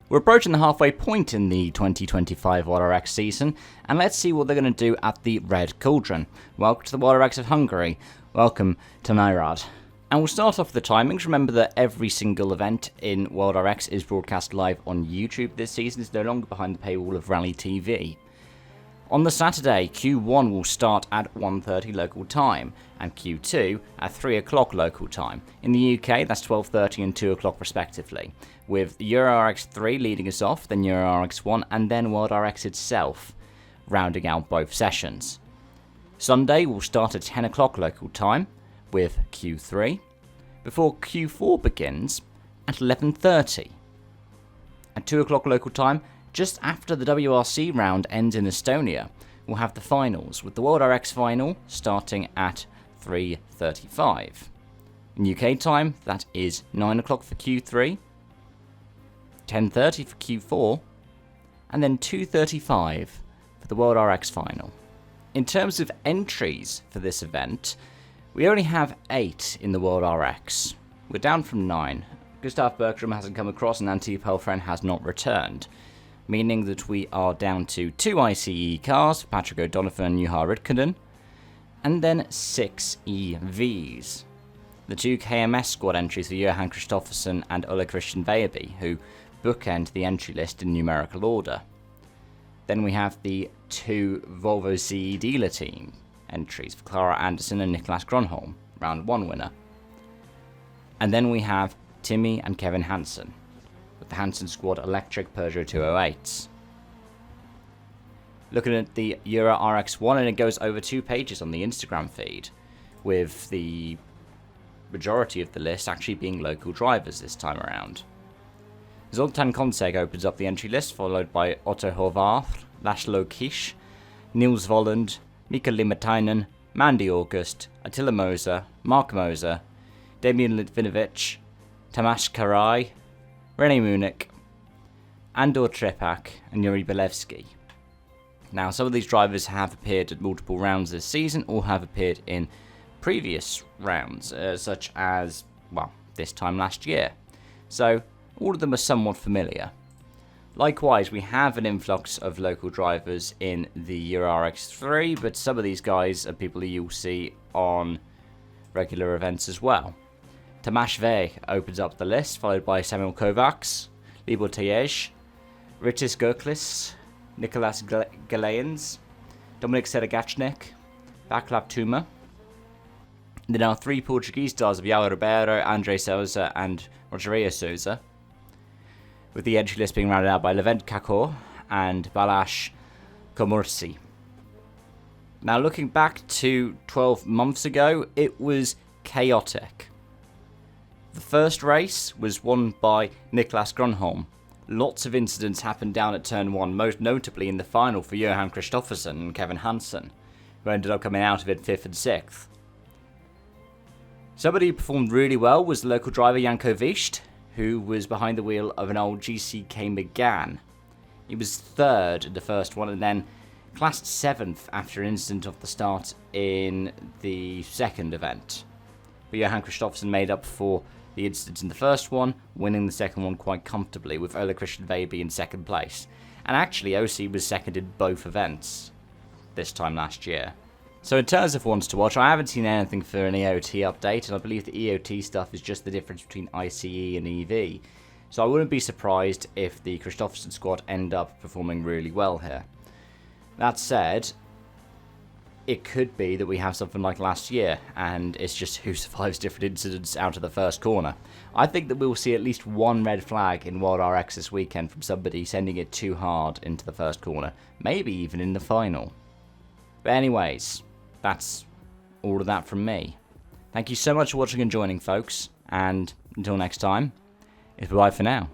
We're approaching the halfway point in the 2025 WorldRX season, and let's see what they're going to do at the Red Cauldron. Welcome to the WorldRX of Hungary. Welcome to Nairad. And we'll start off with the timings. Remember that every single event in WorldRX is broadcast live on YouTube this season. It's no longer behind the paywall of Rally TV. On the Saturday, Q1 will start at 1:30 local time, and Q2 at 3 o'clock local time. In the UK, that's 12:30 and 2 o'clock respectively, with WorldRX 3 leading us off, then WorldRX 1, and then WorldRX itself, rounding out both sessions. Sunday will start at 10 o'clock local time, with Q3, before Q4 begins at 11:30. At 2 o'clock local time, just after the WRC round ends in Estonia, we'll have the finals, with the WorldRX final starting at 3:35. In UK time, that is 9 o'clock for Q3, 10:30 for Q4, and then 2:35 for the WorldRX final. In terms of entries for this event, we only have 8 in the WorldRX. We're down from 9. Gustav Bergström hasn't come across and Antti Pelfren has not returned, meaning that we are down to 2 ICE cars, Patrick O'Donovan and Juha Ridkanen, and then 6 EVs. The 2 KMS squad entries for Johan Kristoffersson and Ole Christian Veerby, who bookend the entry list in numerical order. Then we have the 2 Volvo CE dealer team entries for Clara Anderson and Niklas Gronholm, round 1 winner. And then we have Timmy and Kevin Hansen, with the Hansen squad electric Peugeot 208s. Looking at the Euro RX1, and it goes over 2 pages on the Instagram feed, with the majority of the list actually being local drivers this time around. Zoltan Konseg opens up the entry list, followed by Otto Horvath, Laszlo Kish, Nils Volland, Mika Limatainen, Mandy August, Attila Moser, Mark Moser, Damian Litvinovic, Tamas Karai, René Munich, Andor Trepak, and Yuri Belevsky. Now, some of these drivers have appeared at multiple rounds this season, or have appeared in previous rounds, such as, well, this time last year. So, all of them are somewhat familiar. Likewise, we have an influx of local drivers in the WorldRX 3, but some of these guys are people that you'll see on regular events as well. Tomasz Vej opens up the list, followed by Samuel Kovacs, Libor Tej, Ritis Gurklis, Nicolas Galayans, Dominik Seragachnik, Vaclav Tuma. There are 3 Portuguese stars of João Ribeiro, André Sousa, and Rogerio Sousa, with the entry list being rounded out by Levent Kakor and Balázs Komorsi. Now, looking back to 12 months ago, it was chaotic. The first race was won by Niklas Gronholm. Lots of incidents happened down at turn 1, most notably in the final for Johan Kristoffersson and Kevin Hansen, who ended up coming out of it 5th and 6th. Somebody who performed really well was the local driver Janko Visht, who was behind the wheel of an old GCK Megane. He was 3rd in the first one and then classed 7th after an incident off the start in the second event. But Johan Kristoffersson made up for the incident in the first one, winning the second one quite comfortably, with Ole Christian Veerby in 2nd place. And actually, OC was 2nd in both events this time last year. So in terms of ones to watch, I haven't seen anything for an EOT update, and I believe the EOT stuff is just the difference between ICE and EV. So I wouldn't be surprised if the Kristoffersson squad end up performing really well here. That said, it could be that we have something like last year, and it's just who survives different incidents out of the first corner. I think that we'll see at least 1 red flag in WorldRX this weekend from somebody sending it too hard into the first corner, maybe even in the final. But anyways, that's all of that from me. Thank you so much for watching and joining, folks, and until next time, it's bye for now.